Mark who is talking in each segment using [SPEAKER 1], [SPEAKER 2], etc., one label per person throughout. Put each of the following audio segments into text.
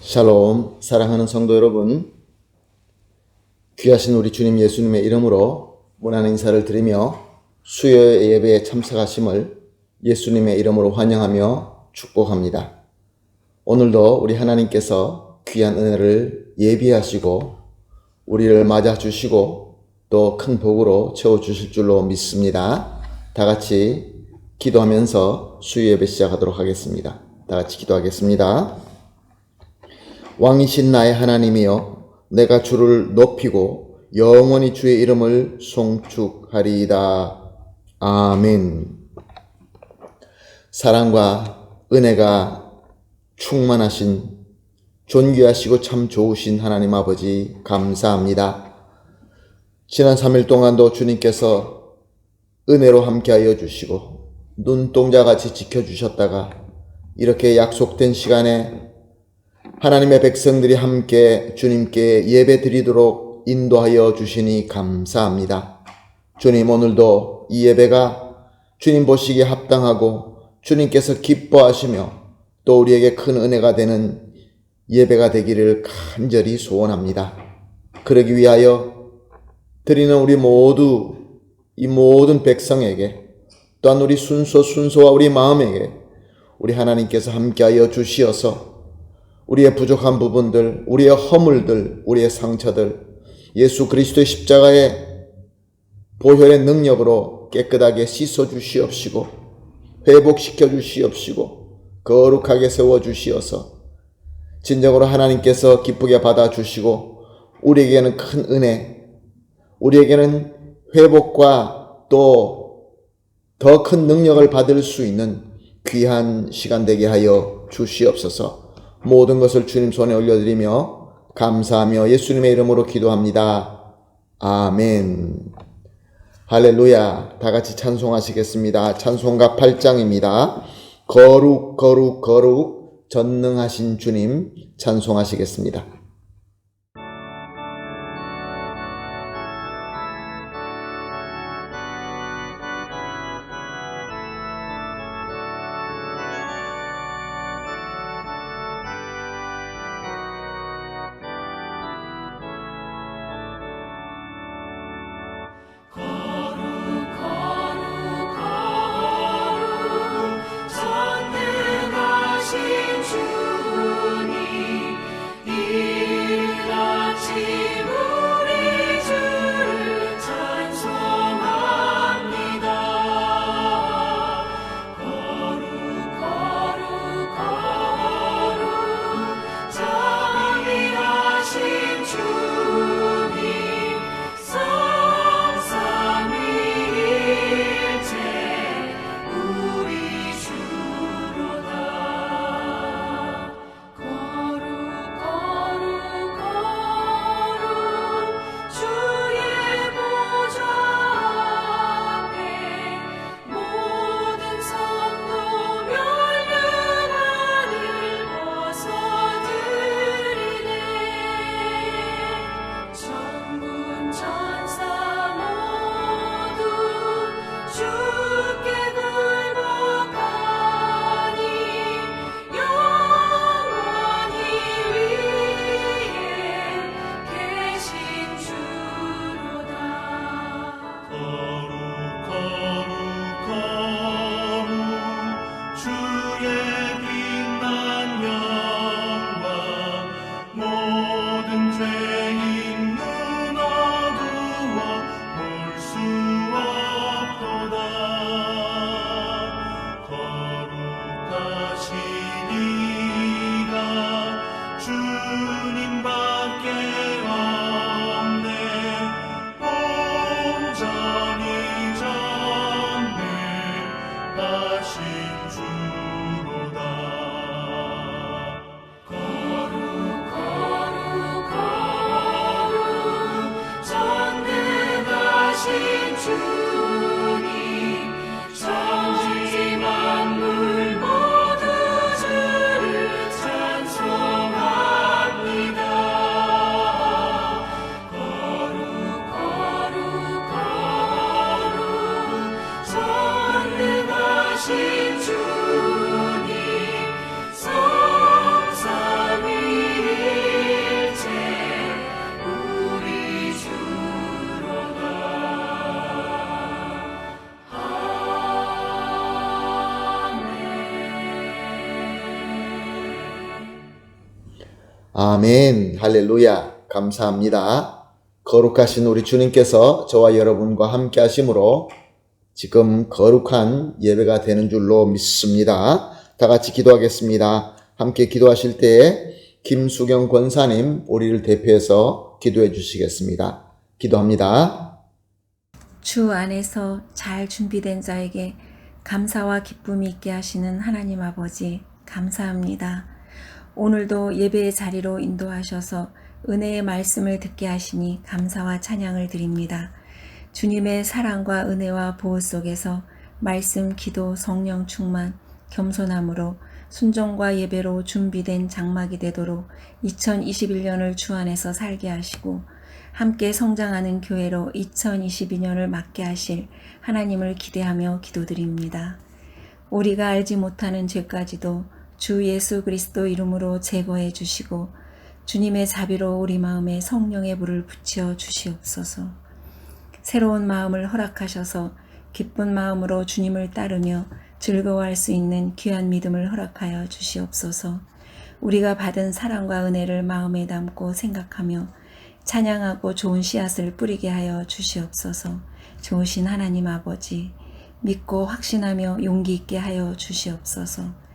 [SPEAKER 1] 샬롬, 사랑하는 성도 여러분, 귀하신 우리 주님 예수님의 이름으로 문안 인사를 드리며 수요 예배에 참석하심을 예수님의 이름으로 환영하며 축복합니다. 오늘도 우리 하나님께서 귀한 은혜를 예비하시고 우리를 맞아주시고 또 큰 복으로 채워주실 줄로 믿습니다. 다 같이 기도하면서 수요 예배 시작하도록 하겠습니다. 다 같이 기도하겠습니다. 왕이신 나의 하나님이여, 내가 주를 높이고 영원히 주의 이름을 송축하리이다. 아멘. 사랑과 은혜가 충만하신 존귀하시고 참 좋으신 하나님 아버지 감사합니다. 지난 3일 동안도 주님께서 은혜로 함께하여 주시고 눈동자같이 지켜주셨다가 이렇게 약속된 시간에 하나님의 백성들이 함께 주님께 예배 드리도록 인도하여 주시니 감사합니다. 주님, 오늘도 이 예배가 주님 보시기에 합당하고 주님께서 기뻐하시며 또 우리에게 큰 은혜가 되는 예배가 되기를 간절히 소원합니다. 그러기 위하여 드리는 우리 모두, 이 모든 백성에게 또한 우리 순서와 우리 마음에게 우리 하나님께서 함께하여 주시어서 우리의 부족한 부분들, 우리의 허물들, 우리의 상처들 예수 그리스도의 십자가의 보혈의 능력으로 깨끗하게 씻어 주시옵시고 회복시켜 주시옵시고 거룩하게 세워 주시어서 진정으로 하나님께서 기쁘게 받아 주시고 우리에게는 큰 은혜, 우리에게는 회복과 또 더 큰 능력을 받을 수 있는 귀한 시간 되게 하여 주시옵소서. 모든 것을 주님 손에 올려드리며 감사하며 예수님의 이름으로 기도합니다. 아멘. 할렐루야. 다 같이 찬송하시겠습니다. 찬송가 8장입니다. 거룩 거룩 거룩 전능하신 주님 찬송하시겠습니다.
[SPEAKER 2] 전능하신 주님
[SPEAKER 1] 아멘. 할렐루야. 감사합니다. 거룩하신 우리 주님께서 저와 여러분과 함께 하심으로 지금 거룩한 예배가 되는 줄로 믿습니다. 다 같이 기도하겠습니다. 함께 기도하실 때에 김수경 권사님 우리를 대표해서 기도해 주시겠습니다. 기도합니다.
[SPEAKER 2] 주 안에서 잘 준비된 자에게 감사와 기쁨이 있게 하시는 하나님 아버지 감사합니다. 오늘도 예배의 자리로 인도하셔서 은혜의 말씀을 듣게 하시니 감사와 찬양을 드립니다. 주님의 사랑과 은혜와 보호 속에서 말씀, 기도, 성령 충만, 겸손함으로 순종과 예배로 준비된 장막이 되도록 2021년을 주 안에서 살게 하시고 함께 성장하는 교회로 2022년을 맞게 하실 하나님을 기대하며 기도드립니다. 우리가 알지 못하는 죄까지도 주 예수 그리스도 이름으로 제거해 주시고 주님의 자비로 우리 마음에 성령의 불을 붙여 주시옵소서. 새로운 마음을 허락하셔서 기쁜 마음으로 주님을 따르며 즐거워할 수 있는 귀한 믿음을 허락하여 주시옵소서. 우리가 받은 사랑과 은혜를 마음에 담고 생각하며 찬양하고 좋은 씨앗을 뿌리게 하여 주시옵소서. 좋으신 하나님 아버지, 믿고 확신하며 용기 있게 하여 주시옵소서.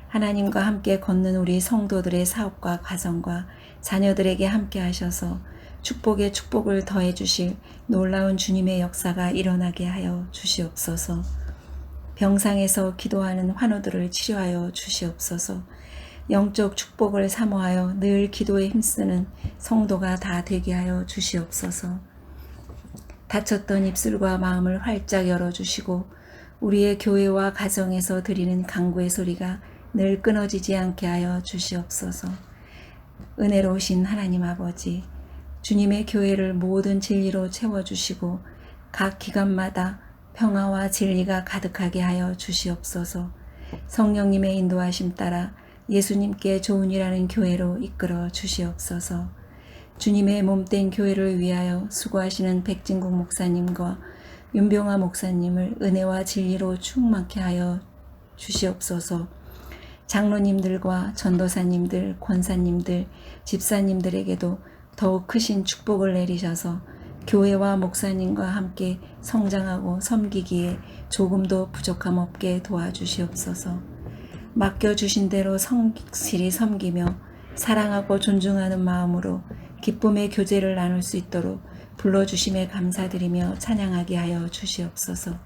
[SPEAKER 2] 하나님과 함께 걷는 우리 성도들의 사업과 가정과 자녀들에게 함께 하셔서 축복에 축복을 더해 주실 놀라운 주님의 역사가 일어나게 하여 주시옵소서. 병상에서 기도하는 환우들을 치료하여 주시옵소서. 영적 축복을 사모하여 늘 기도에 힘쓰는 성도가 다 되게 하여 주시옵소서. 닫혔던 입술과 마음을 활짝 열어주시고 우리의 교회와 가정에서 드리는 간구의 소리가 늘 끊어지지 않게 하여 주시옵소서. 은혜로우신 하나님 아버지, 주님의 교회를 모든 진리로 채워주시고 각 기관마다 평화와 진리가 가득하게 하여 주시옵소서. 성령님의 인도하심 따라 예수님께 좋은 일하는 교회로 이끌어 주시옵소서. 주님의 몸된 교회를 위하여 수고하시는 백진국 목사님과 윤병화 목사님을 은혜와 진리로 충만케 하여 주시옵소서. 장로님들과 전도사님들, 권사님들, 집사님들에게도 더욱 크신 축복을 내리셔서 교회와 목사님과 함께 성장하고 섬기기에 조금도 부족함 없게 도와주시옵소서. 맡겨주신 대로 성실히 섬기며 사랑하고 존중하는 마음으로 기쁨의 교제를 나눌 수 있도록 불러주심에 감사드리며 찬양하게 하여 주시옵소서.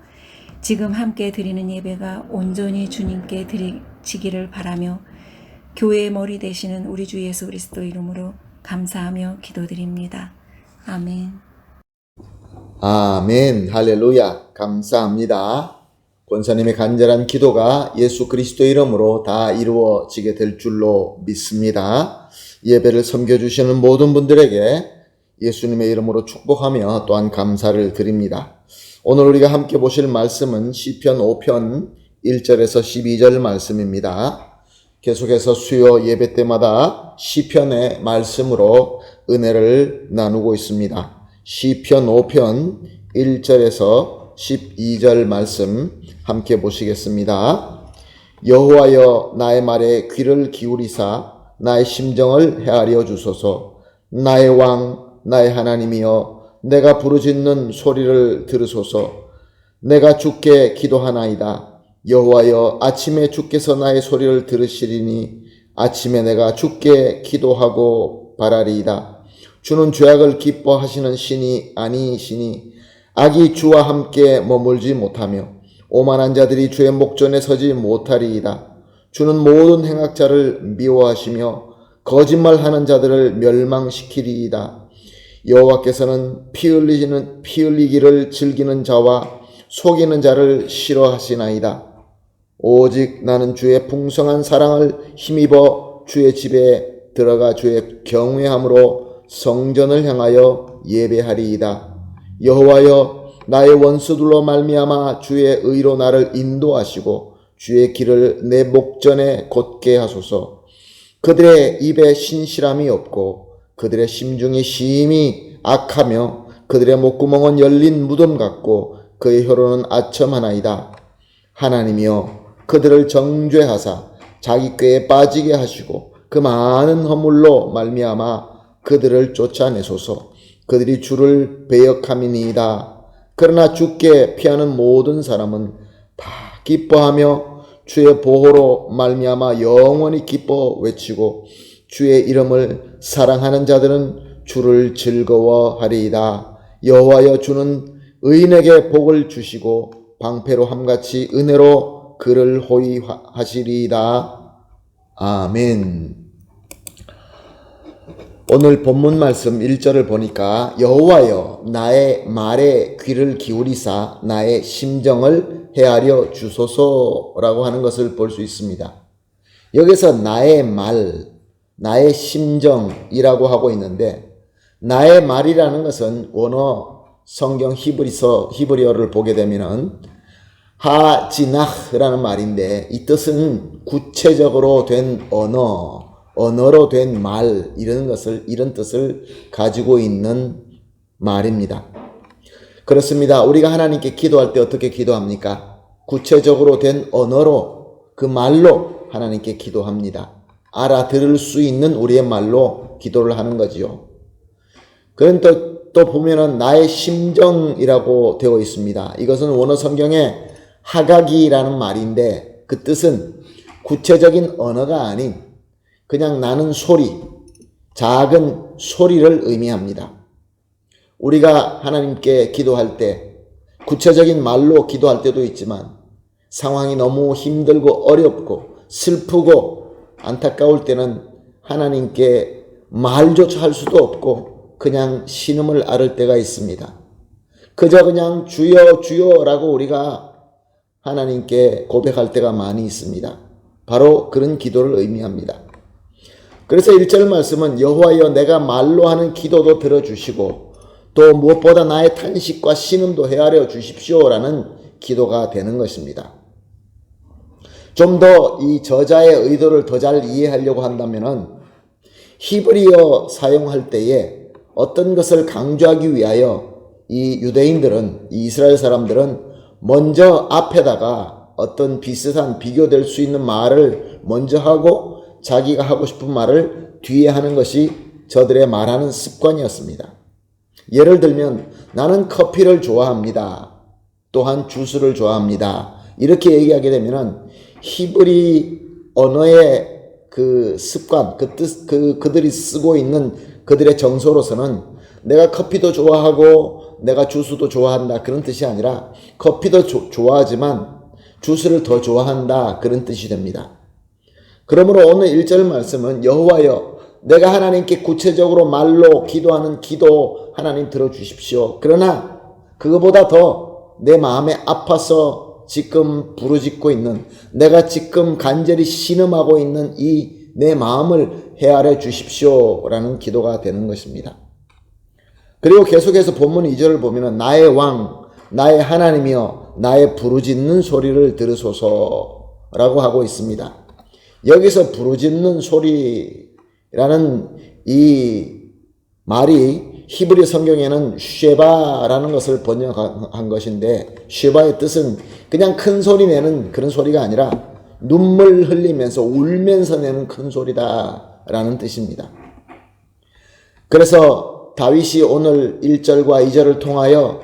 [SPEAKER 2] 지금 함께 드리는 예배가 온전히 주님께 드리지기를 바라며 교회의 머리 되시는 우리 주 예수 그리스도 이름으로 감사하며 기도드립니다. 아멘.
[SPEAKER 1] 아멘. 할렐루야. 감사합니다. 권사님의 간절한 기도가 예수 그리스도 이름으로 다 이루어지게 될 줄로 믿습니다. 예배를 섬겨주시는 모든 분들에게 예수님의 이름으로 축복하며 또한 감사를 드립니다. 오늘 우리가 함께 보실 말씀은 시편 5편 1절에서 12절 말씀입니다. 계속해서 수요 예배 때마다 시편의 말씀으로 은혜를 나누고 있습니다. 시편 5편 1절에서 12절 말씀 함께 보시겠습니다. 여호와여 나의 말에 귀를 기울이사 나의 심정을 헤아려 주소서. 나의 왕 나의 하나님이여 내가 부르짖는 소리를 들으소서. 내가 주께 기도하나이다. 여호와여 아침에 주께서 나의 소리를 들으시리니 아침에 내가 주께 기도하고 바라리이다. 주는 죄악을 기뻐하시는 신이 아니시니 악이 주와 함께 머물지 못하며 오만한 자들이 주의 목전에 서지 못하리이다. 주는 모든 행악자를 미워하시며 거짓말하는 자들을 멸망시키리이다. 여호와께서는 피 흘리기를 즐기는 자와 속이는 자를 싫어하시나이다. 오직 나는 주의 풍성한 사랑을 힘입어 주의 집에 들어가 주의 경외함으로 성전을 향하여 예배하리이다. 여호와여 나의 원수들로 말미암아 주의 의로 나를 인도하시고 주의 길을 내 목전에 곧게 하소서. 그들의 입에 신실함이 없고 그들의 심중이 심히 악하며 그들의 목구멍은 열린 무덤 같고 그의 혀로는 아첨하나이다. 하나님이여 그들을 정죄하사 자기 꾀에 빠지게 하시고 그 많은 허물로 말미암아 그들을 쫓아내소서. 그들이 주를 배역함이니이다. 그러나 주께 피하는 모든 사람은 다 기뻐하며 주의 보호로 말미암아 영원히 기뻐 외치고 주의 이름을 사랑하는 자들은 주를 즐거워하리이다. 여호와여, 주는 의인에게 복을 주시고 방패로 함같이 은혜로 그를 호위하시리이다. 아멘. 오늘 본문 말씀 1절을 보니까 여호와여, 나의 말에 귀를 기울이사 나의 심정을 헤아려 주소서라고 하는 것을 볼 수 있습니다. 여기서 나의 말, 나의 심정이라고 하고 있는데, 나의 말이라는 것은 원어 성경 히브리어를 보게 되면은 하지나흐라는 말인데, 이 뜻은 구체적으로 된 언어로 된 말, 이런 뜻을 가지고 있는 말입니다. 그렇습니다. 우리가 하나님께 기도할 때 어떻게 기도합니까? 구체적으로 된 언어로, 그 말로 하나님께 기도합니다. 알아들을 수 있는 우리의 말로 기도를 하는 거지요. 그런데 또 보면은 나의 심정이라고 되어 있습니다. 이것은 원어 성경에 하각이라는 말인데, 그 뜻은 구체적인 언어가 아닌 그냥 나는 소리, 작은 소리를 의미합니다. 우리가 하나님께 기도할 때 구체적인 말로 기도할 때도 있지만, 상황이 너무 힘들고 어렵고 슬프고 안타까울 때는 하나님께 말조차 할 수도 없고 그냥 신음을 앓을 때가 있습니다. 그저 그냥 주여 주여라고 우리가 하나님께 고백할 때가 많이 있습니다. 바로 그런 기도를 의미합니다. 그래서 1절 말씀은 여호와여, 내가 말로 하는 기도도 들어주시고 또 무엇보다 나의 탄식과 신음도 헤아려 주십시오라는 기도가 되는 것입니다. 좀 더 이 저자의 의도를 더 잘 이해하려고 한다면은 히브리어 사용할 때에 어떤 것을 강조하기 위하여 이 유대인들은, 이 이스라엘 사람들은 먼저 앞에다가 어떤 비슷한 비교될 수 있는 말을 먼저 하고 자기가 하고 싶은 말을 뒤에 하는 것이 저들의 말하는 습관이었습니다. 예를 들면 나는 커피를 좋아합니다. 또한 주스를 좋아합니다. 이렇게 얘기하게 되면은 히브리 언어의 그 습관, 그들이 쓰고 있는 그들의 정서로서는 내가 커피도 좋아하고 내가 주스도 좋아한다, 그런 뜻이 아니라 커피도 좋아하지만 주스를 더 좋아한다, 그런 뜻이 됩니다. 그러므로 오늘 1절 말씀은 여호와여, 내가 하나님께 구체적으로 말로 기도하는 기도 하나님 들어주십시오. 그러나 그거보다 더 내 마음에 아파서 지금 부르짖고 있는, 내가 지금 간절히 신음하고 있는 이 내 마음을 헤아려 주십시오 라는 기도가 되는 것입니다. 그리고 계속해서 본문 2절을 보면 나의 왕, 나의 하나님이여, 나의 부르짖는 소리를 들으소서라고 하고 있습니다. 여기서 부르짖는 소리라는 이 말이 히브리 성경에는 쉐바라는 것을 번역한 것인데, 쉐바의 뜻은 그냥 큰 소리 내는 그런 소리가 아니라 눈물 흘리면서 울면서 내는 큰 소리다 라는 뜻입니다. 그래서 다윗이 오늘 1절과 2절을 통하여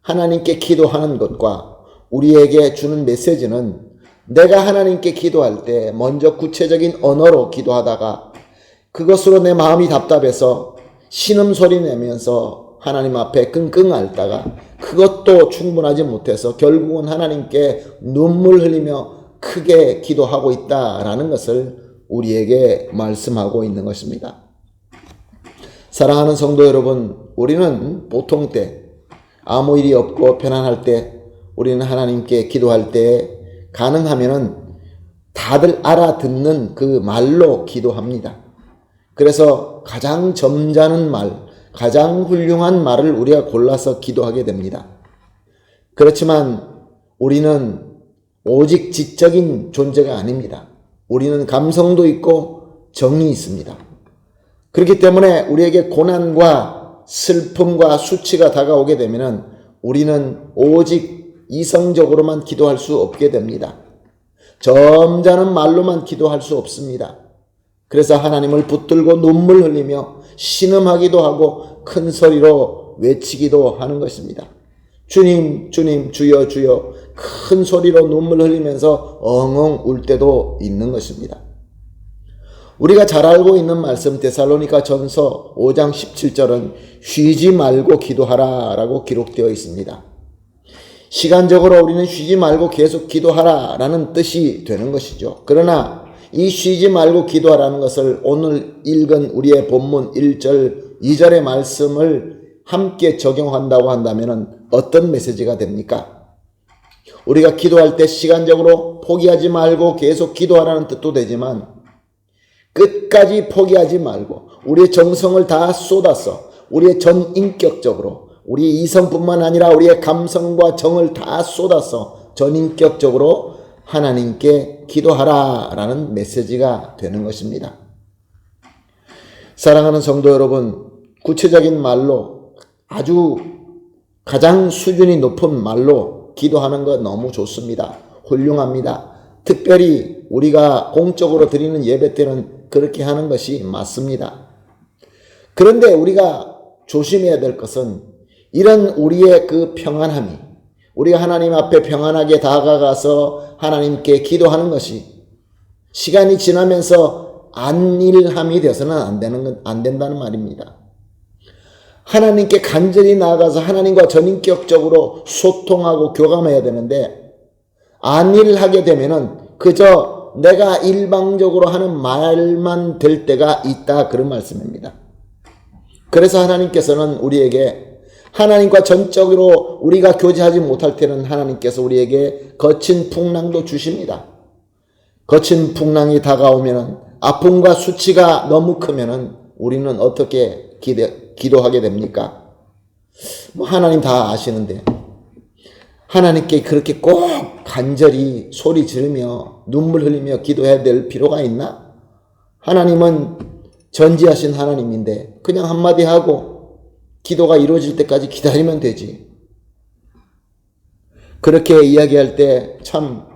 [SPEAKER 1] 하나님께 기도하는 것과 우리에게 주는 메시지는, 내가 하나님께 기도할 때 먼저 구체적인 언어로 기도하다가 그것으로 내 마음이 답답해서 신음소리 내면서 하나님 앞에 끙끙 앓다가 그것도 충분하지 못해서 결국은 하나님께 눈물 흘리며 크게 기도하고 있다라는 것을 우리에게 말씀하고 있는 것입니다. 사랑하는 성도 여러분, 우리는 보통 때, 아무 일이 없고 편안할 때 우리는 하나님께 기도할 때 가능하면은 다들 알아듣는 그 말로 기도합니다. 그래서 가장 점잖은 말, 가장 훌륭한 말을 우리가 골라서 기도하게 됩니다. 그렇지만 우리는 오직 지적인 존재가 아닙니다. 우리는 감성도 있고 정이 있습니다. 그렇기 때문에 우리에게 고난과 슬픔과 수치가 다가오게 되면 우리는 오직 이성적으로만 기도할 수 없게 됩니다. 점잖은 말로만 기도할 수 없습니다. 그래서 하나님을 붙들고 눈물 흘리며 신음하기도 하고 큰 소리로 외치기도 하는 것입니다. 주님, 주님, 주여, 주여 큰 소리로 눈물 흘리면서 엉엉 울 때도 있는 것입니다. 우리가 잘 알고 있는 말씀 데살로니가 전서 5장 17절은 쉬지 말고 기도하라 라고 기록되어 있습니다. 시간적으로 우리는 쉬지 말고 계속 기도하라 라는 뜻이 되는 것이죠. 그러나 이 쉬지 말고 기도하라는 것을 오늘 읽은 우리의 본문 1절, 2절의 말씀을 함께 적용한다고 한다면 어떤 메시지가 됩니까? 우리가 기도할 때 시간적으로 포기하지 말고 계속 기도하라는 뜻도 되지만 끝까지 포기하지 말고 우리의 정성을 다 쏟아서 우리의 전 인격적으로 우리 이성뿐만 아니라 우리의 감성과 정을 다 쏟아서 전인격적으로 하나님께 기도하라 라는 메시지가 되는 것입니다. 사랑하는 성도 여러분, 구체적인 말로 아주 가장 수준이 높은 말로 기도하는 것 너무 좋습니다. 훌륭합니다. 특별히 우리가 공적으로 드리는 예배 때는 그렇게 하는 것이 맞습니다. 그런데 우리가 조심해야 될 것은 이런 우리의 그 평안함이 우리가 하나님 앞에 평안하게 다가가서 하나님께 기도하는 것이 시간이 지나면서 안일함이 되어서는 안 된다는 말입니다. 하나님께 간절히 나아가서 하나님과 전인격적으로 소통하고 교감해야 되는데 안일하게 되면은 그저 내가 일방적으로 하는 말만 될 때가 있다 그런 말씀입니다. 그래서 하나님께서는 우리에게 하나님과 전적으로 우리가 교제하지 못할 때는 하나님께서 우리에게 거친 풍랑도 주십니다. 거친 풍랑이 다가오면 아픔과 수치가 너무 크면 우리는 어떻게 기도하게 됩니까? 하나님 다 아시는데 하나님께 그렇게 꼭 간절히 소리 지르며 눈물 흘리며 기도해야 될 필요가 있나? 하나님은 전지하신 하나님인데 그냥 한마디 하고 기도가 이루어질 때까지 기다리면 되지. 그렇게 이야기할 때 참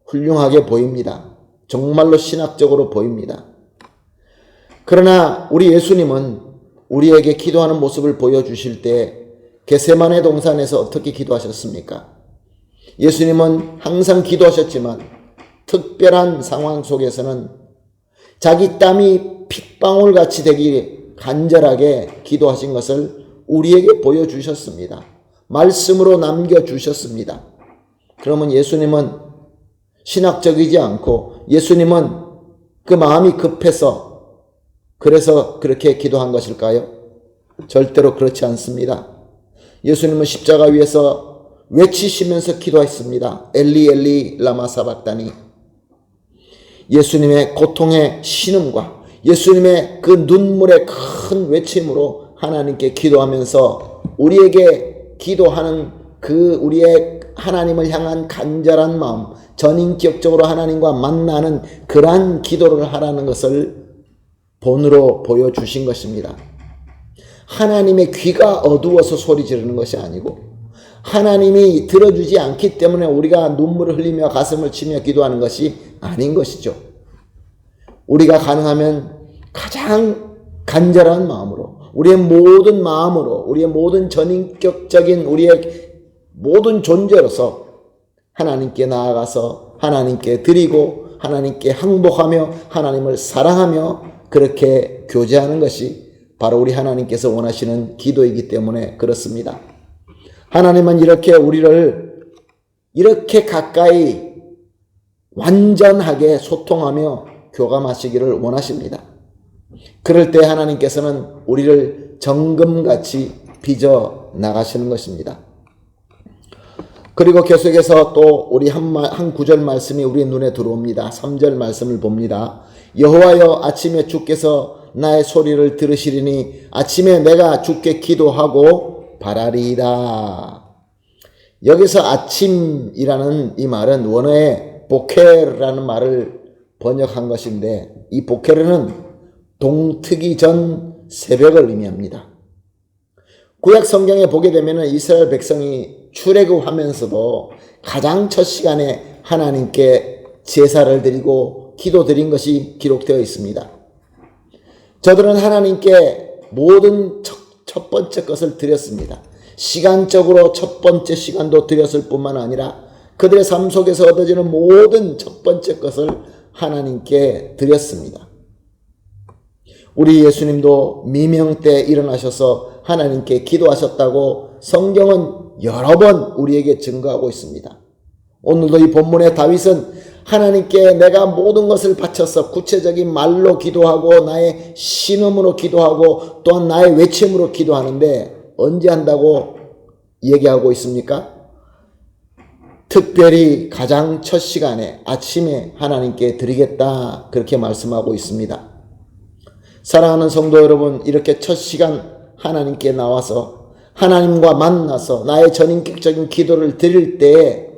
[SPEAKER 1] 훌륭하게 보입니다. 정말로 신학적으로 보입니다. 그러나 우리 예수님은 우리에게 기도하는 모습을 보여주실 때 겟세마네 동산에서 어떻게 기도하셨습니까? 예수님은 항상 기도하셨지만 특별한 상황 속에서는 자기 땀이 핏방울같이 되기 간절하게 기도하신 것을 우리에게 보여주셨습니다. 말씀으로 남겨주셨습니다. 그러면 예수님은 신학적이지 않고 예수님은 그 마음이 급해서 그래서 그렇게 기도한 것일까요? 절대로 그렇지 않습니다. 예수님은 십자가 위에서 외치시면서 기도했습니다. 엘리 엘리 라마 사박다니. 예수님의 고통의 신음과 예수님의 그 눈물의 큰 외침으로 하나님께 기도하면서 우리에게 기도하는 그 우리의 하나님을 향한 간절한 마음, 전인격적으로 하나님과 만나는 그러한 기도를 하라는 것을 본으로 보여주신 것입니다. 하나님의 귀가 어두워서 소리 지르는 것이 아니고 하나님이 들어주지 않기 때문에 우리가 눈물을 흘리며 가슴을 치며 기도하는 것이 아닌 것이죠. 우리가 가능하면 가장 간절한 마음으로 우리의 모든 마음으로 우리의 모든 전인격적인 우리의 모든 존재로서 하나님께 나아가서 하나님께 드리고 하나님께 항복하며 하나님을 사랑하며 그렇게 교제하는 것이 바로 우리 하나님께서 원하시는 기도이기 때문에 그렇습니다. 하나님은 이렇게 우리를 이렇게 가까이 완전하게 소통하며 교감하시기를 원하십니다. 그럴 때 하나님께서는 우리를 정금같이 빚어 나가시는 것입니다. 그리고 계속해서 또 우리 한 구절 말씀이 우리 눈에 들어옵니다. 3절 말씀을 봅니다. 여호와여 아침에 주께서 나의 소리를 들으시리니 아침에 내가 주께 기도하고 바라리이다. 여기서 아침이라는 이 말은 원어의 보케르라는 말을 번역한 것인데 이 보케르는 동트기 전 새벽을 의미합니다. 구약 성경에 보게 되면 이스라엘 백성이 출애굽하면서도 가장 첫 시간에 하나님께 제사를 드리고 기도 드린 것이 기록되어 있습니다. 저들은 하나님께 모든 첫 번째 것을 드렸습니다. 시간적으로 첫 번째 시간도 드렸을 뿐만 아니라 그들의 삶 속에서 얻어지는 모든 첫 번째 것을 하나님께 드렸습니다. 우리 예수님도 미명 때 일어나셔서 하나님께 기도하셨다고 성경은 여러 번 우리에게 증거하고 있습니다. 오늘도 이 본문의 다윗은 하나님께 내가 모든 것을 바쳐서 구체적인 말로 기도하고 나의 신음으로 기도하고 또한 나의 외침으로 기도하는데 언제 한다고 얘기하고 있습니까? 특별히 가장 첫 시간에 아침에 하나님께 드리겠다 그렇게 말씀하고 있습니다. 사랑하는 성도 여러분, 이렇게 첫 시간 하나님께 나와서 하나님과 만나서 나의 전인격적인 기도를 드릴 때에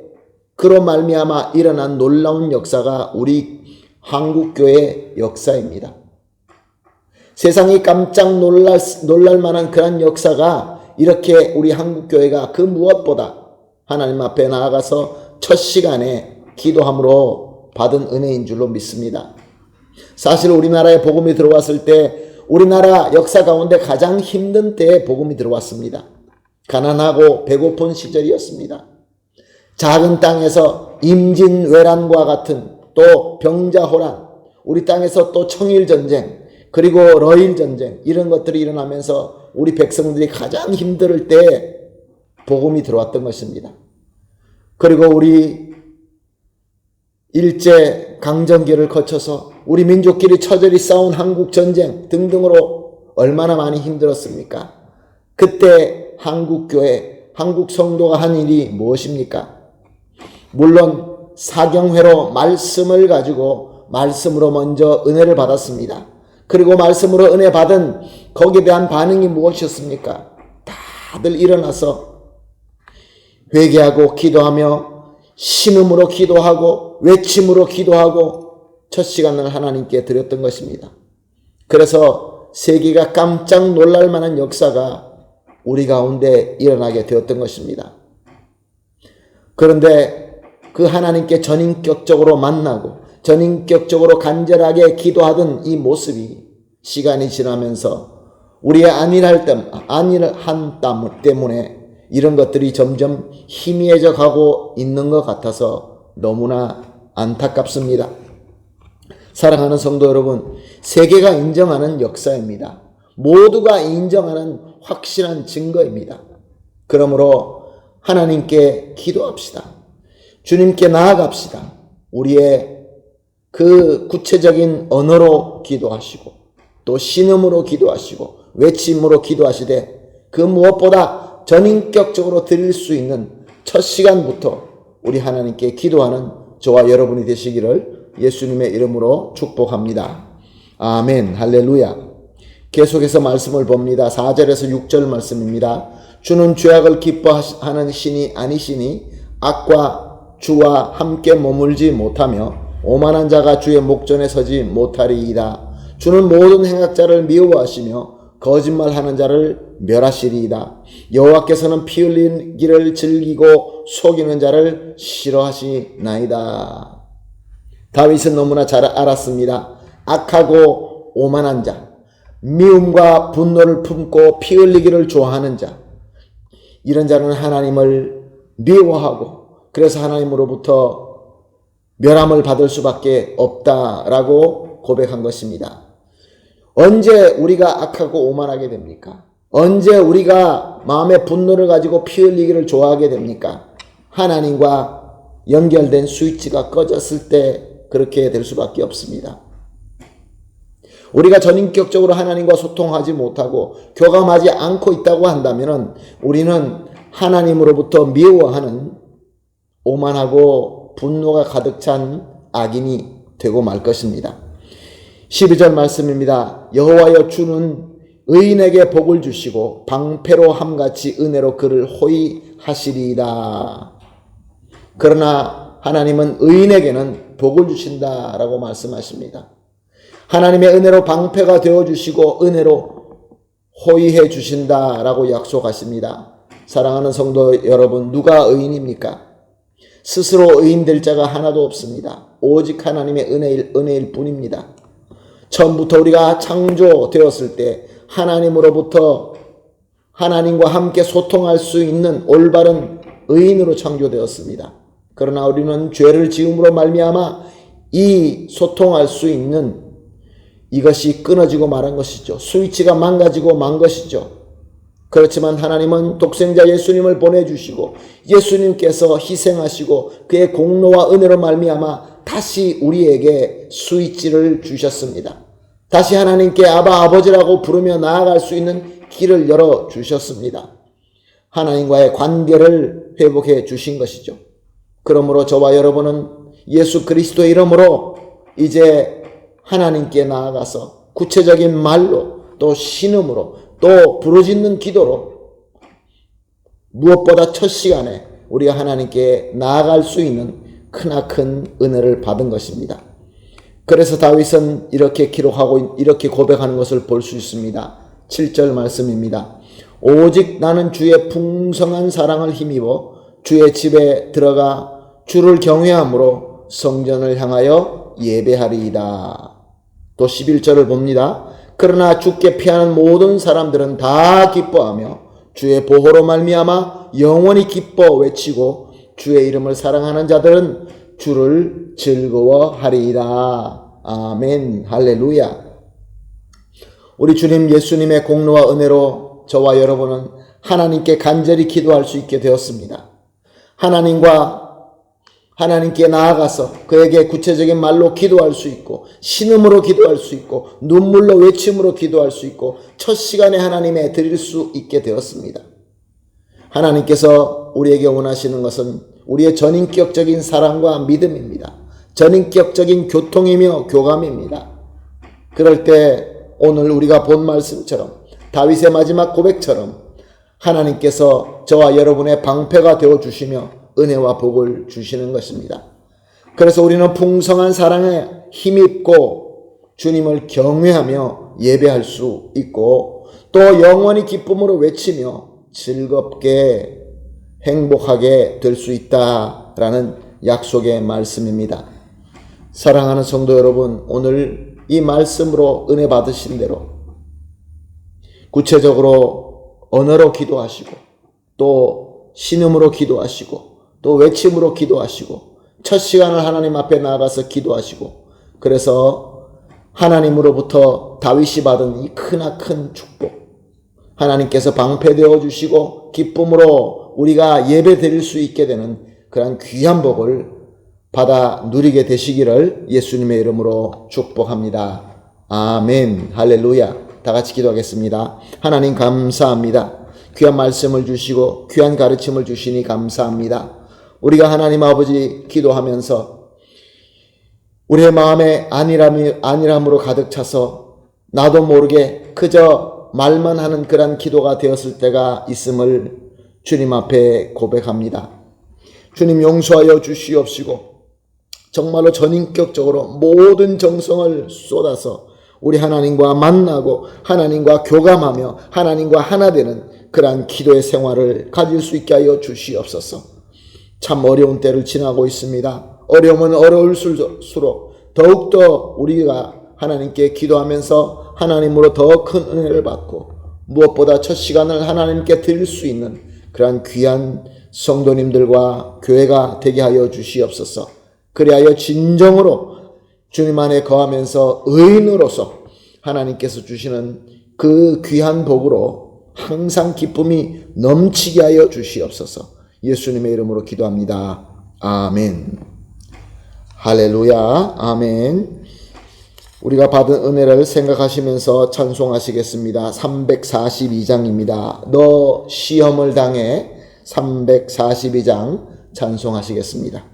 [SPEAKER 1] 그로 말미암아 일어난 놀라운 역사가 우리 한국교회의 역사입니다. 세상이 깜짝 놀랄 만한 그런 역사가 이렇게 우리 한국교회가 그 무엇보다 하나님 앞에 나아가서 첫 시간에 기도함으로 받은 은혜인 줄로 믿습니다. 사실 우리나라에 복음이 들어왔을 때 우리나라 역사 가운데 가장 힘든 때에 복음이 들어왔습니다. 가난하고 배고픈 시절이었습니다. 작은 땅에서 임진왜란과 같은 또 병자호란, 우리 땅에서 또 청일전쟁, 그리고 러일전쟁 이런 것들이 일어나면서 우리 백성들이 가장 힘들 때 복음이 들어왔던 것입니다. 그리고 우리 일제 강점기를 거쳐서 우리 민족끼리 처절히 싸운 한국전쟁 등등으로 얼마나 많이 힘들었습니까? 그때 한국교회, 한국 성도가 한 일이 무엇입니까? 물론 사경회로 말씀을 가지고 말씀으로 먼저 은혜를 받았습니다. 그리고 말씀으로 은혜 받은 거기에 대한 반응이 무엇이었습니까? 다들 일어나서 회개하고 기도하며 신음으로 기도하고 외침으로 기도하고 첫 시간을 하나님께 드렸던 것입니다. 그래서 세계가 깜짝 놀랄 만한 역사가 우리 가운데 일어나게 되었던 것입니다. 그런데 그 하나님께 전인격적으로 만나고 전인격적으로 간절하게 기도하던 이 모습이 시간이 지나면서 우리의 안일한 땀 때문에 이런 것들이 점점 희미해져 가고 있는 것 같아서 너무나 안타깝습니다. 사랑하는 성도 여러분, 세계가 인정하는 역사입니다. 모두가 인정하는 확실한 증거입니다. 그러므로 하나님께 기도합시다. 주님께 나아갑시다. 우리의 그 구체적인 언어로 기도하시고 또 신음으로 기도하시고 외침으로 기도하시되 그 무엇보다 전인격적으로 드릴 수 있는 첫 시간부터 우리 하나님께 기도하는 저와 여러분이 되시기를 예수님의 이름으로 축복합니다. 아멘. 할렐루야. 계속해서 말씀을 봅니다. 4절에서 6절 말씀입니다. 주는 죄악을 기뻐하는 신이 아니시니 악과 주와 함께 머물지 못하며 오만한 자가 주의 목전에 서지 못하리이다. 주는 모든 행악자를 미워하시며 거짓말하는 자를 멸하시리이다. 여호와께서는 피 흘리기를 즐기고 속이는 자를 싫어하시나이다. 다윗은 너무나 잘 알았습니다. 악하고 오만한 자, 미움과 분노를 품고 피 흘리기를 좋아하는 자, 이런 자는 하나님을 미워하고 그래서 하나님으로부터 멸함을 받을 수밖에 없다라고 고백한 것입니다. 언제 우리가 악하고 오만하게 됩니까? 언제 우리가 마음의 분노를 가지고 피 흘리기를 좋아하게 됩니까? 하나님과 연결된 스위치가 꺼졌을 때 그렇게 될 수밖에 없습니다. 우리가 전인격적으로 하나님과 소통하지 못하고 교감하지 않고 있다고 한다면 우리는 하나님으로부터 미워하는 오만하고 분노가 가득 찬 악인이 되고 말 것입니다. 12절 말씀입니다. 여호와여 주는 의인에게 복을 주시고 방패로 함같이 은혜로 그를 호위하시리이다. 그러나 하나님은 의인에게는 복을 주신다라고 말씀하십니다. 하나님의 은혜로 방패가 되어주시고 은혜로 호위해 주신다라고 약속하십니다. 사랑하는 성도 여러분, 누가 의인입니까? 스스로 의인될 자가 하나도 없습니다. 오직 하나님의 은혜일 뿐입니다. 처음부터 우리가 창조되었을 때 하나님으로부터 하나님과 함께 소통할 수 있는 올바른 의인으로 창조되었습니다. 그러나 우리는 죄를 지음으로 말미암아 이 소통할 수 있는 이것이 끊어지고 말한 것이죠. 스위치가 망가지고 만 것이죠. 그렇지만 하나님은 독생자 예수님을 보내주시고 예수님께서 희생하시고 그의 공로와 은혜로 말미암아 다시 우리에게 스위치를 주셨습니다. 다시 하나님께 아바 아버지라고 부르며 나아갈 수 있는 길을 열어주셨습니다. 하나님과의 관계를 회복해 주신 것이죠. 그러므로 저와 여러분은 예수 그리스도의 이름으로 이제 하나님께 나아가서 구체적인 말로 또 신음으로 또 부르짖는 기도로 무엇보다 첫 시간에 우리가 하나님께 나아갈 수 있는 크나큰 은혜를 받은 것입니다. 그래서 다윗은 이렇게 기록하고 이렇게 고백하는 것을 볼 수 있습니다. 7절 말씀입니다. 오직 나는 주의 풍성한 사랑을 힘입어 주의 집에 들어가 주를 경외함으로 성전을 향하여 예배하리이다. 또 11절을 봅니다. 그러나 주께 피하는 모든 사람들은 다 기뻐하며 주의 보호로 말미암아 영원히 기뻐 외치고 주의 이름을 사랑하는 자들은 주를 즐거워하리이다. 아멘. 할렐루야. 우리 주님 예수님의 공로와 은혜로 저와 여러분은 하나님께 간절히 기도할 수 있게 되었습니다. 하나님께 나아가서 그에게 구체적인 말로 기도할 수 있고 신음으로 기도할 수 있고 눈물로 외침으로 기도할 수 있고 첫 시간에 하나님에 드릴 수 있게 되었습니다. 하나님께서 우리에게 원하시는 것은 우리의 전인격적인 사랑과 믿음입니다. 전인격적인 교통이며 교감입니다. 그럴 때 오늘 우리가 본 말씀처럼 다윗의 마지막 고백처럼 하나님께서 저와 여러분의 방패가 되어주시며 은혜와 복을 주시는 것입니다. 그래서 우리는 풍성한 사랑에 힘입고 주님을 경외하며 예배할 수 있고 또 영원히 기쁨으로 외치며 즐겁게 행복하게 될 수 있다라는 약속의 말씀입니다. 사랑하는 성도 여러분, 오늘 이 말씀으로 은혜 받으신 대로 구체적으로 언어로 기도하시고 또 신음으로 기도하시고 또 외침으로 기도하시고 첫 시간을 하나님 앞에 나아가서 기도하시고 그래서 하나님으로부터 다윗이 받은 이 크나큰 축복 하나님께서 방패되어 주시고 기쁨으로 우리가 예배 드릴 수 있게 되는 그런 귀한 복을 받아 누리게 되시기를 예수님의 이름으로 축복합니다. 아멘. 할렐루야. 다 같이 기도하겠습니다. 하나님 감사합니다. 귀한 말씀을 주시고 귀한 가르침을 주시니 감사합니다. 우리가 하나님 아버지 기도하면서 우리의 마음에 안일함으로 가득 차서 나도 모르게 그저 말만 하는 그런 기도가 되었을 때가 있음을 주님 앞에 고백합니다. 주님 용서하여 주시옵시고 정말로 전인격적으로 모든 정성을 쏟아서 우리 하나님과 만나고 하나님과 교감하며 하나님과 하나 되는 그러한 기도의 생활을 가질 수 있게 하여 주시옵소서. 참 어려운 때를 지나고 있습니다. 어려움은 어려울수록 더욱더 우리가 하나님께 기도하면서 하나님으로 더 큰 은혜를 받고 무엇보다 첫 시간을 하나님께 드릴 수 있는 그러한 귀한 성도님들과 교회가 되게 하여 주시옵소서. 그리하여 진정으로 주님 안에 거하면서 의인으로서 하나님께서 주시는 그 귀한 복으로 항상 기쁨이 넘치게 하여 주시옵소서. 예수님의 이름으로 기도합니다. 아멘. 할렐루야. 아멘. 우리가 받은 은혜를 생각하시면서 찬송하시겠습니다. 342장입니다. 너 시험을 당해 342장 찬송하시겠습니다.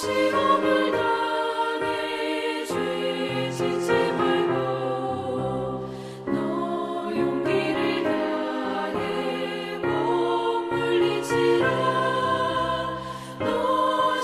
[SPEAKER 3] 시험을 당해 죄 짓지 말고 너 용기를 다해 못 물리치라 너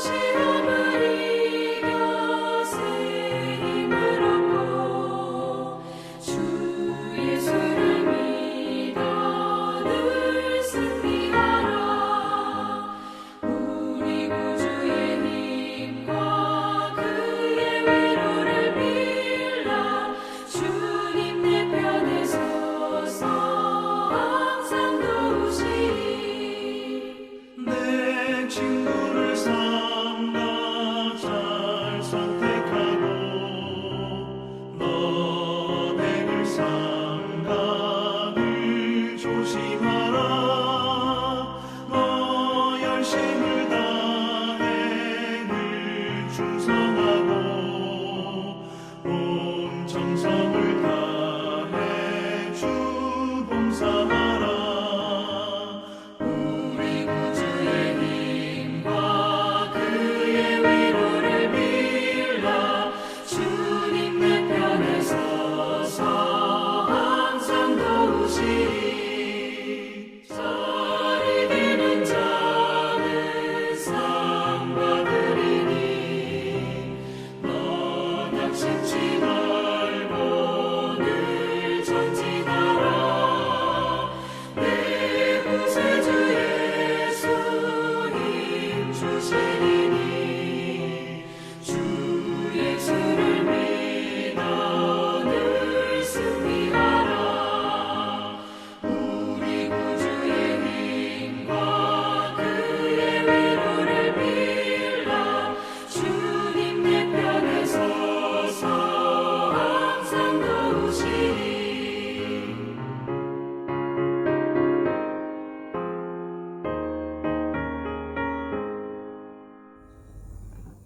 [SPEAKER 3] 도우시리 살이 되는 자는 상 받으리니 너 낙심치 말고 늘 전진하라 내 구세주 예수 힘 주시리니 주 예수를 믿어 늘 승리하라 우리 구주의 힘과 그의 위로를 빌라 주님 내 편에 서서 항상 도우시리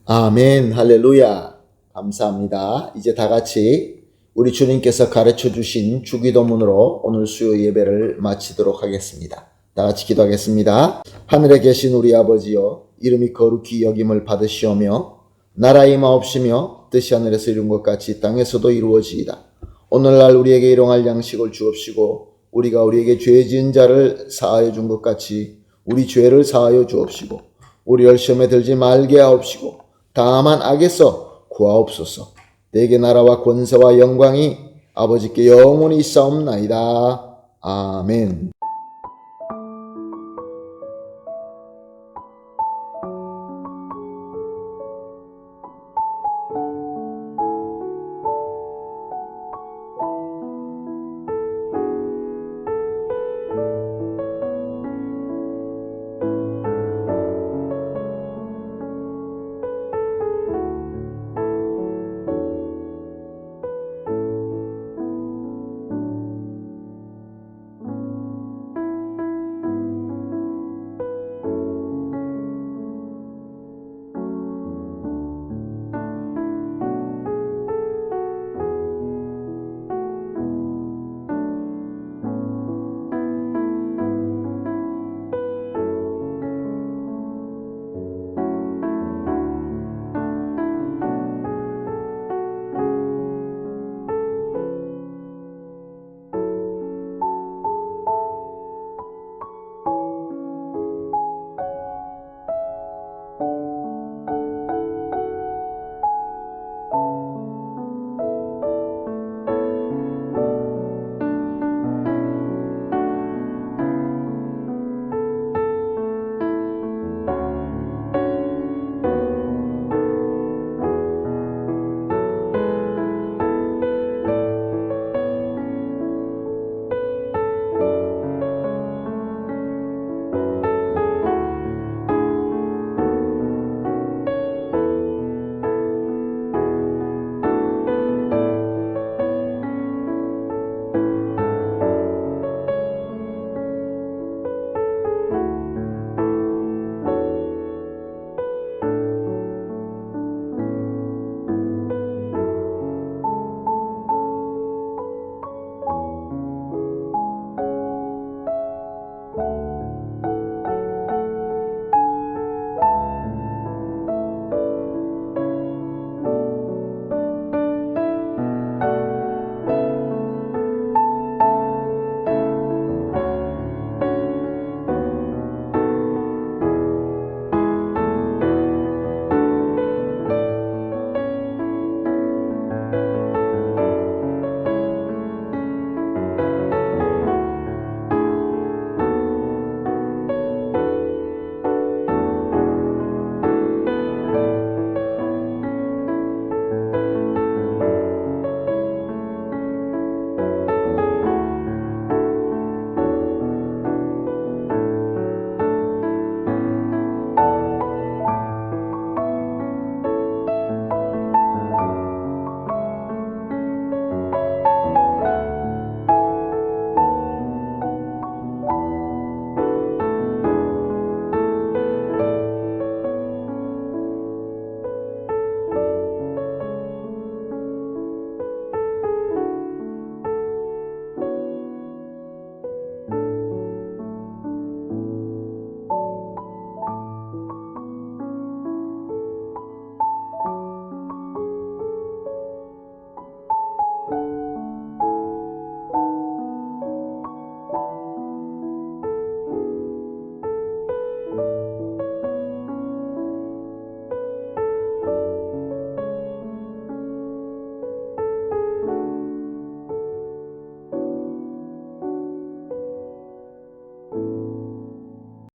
[SPEAKER 1] 아멘, 할렐루야. 감사합니다. 이제 다 같이 우리 주님께서 가르쳐 주신 주기도문으로 오늘 수요 예배를 마치도록 하겠습니다. 다 같이 기도하겠습니다. 하늘에 계신 우리 아버지여, 이름이 거룩히 여김을 받으시오며 나라 임하옵시며 뜻이 하늘에서 이룬 것 같이 땅에서도 이루어지이다. 오늘날 우리에게 일용할 양식을 주옵시고 우리가 우리에게 죄 지은 자를 사하여 준 것 같이 우리 죄를 사하여 주옵시고 우리를 시험에 들지 말게 하옵시고 다만 악에서 구하옵소서. 내게 나라와 권세와 영광이 아버지께 영원히 있사옵나이다. 아멘.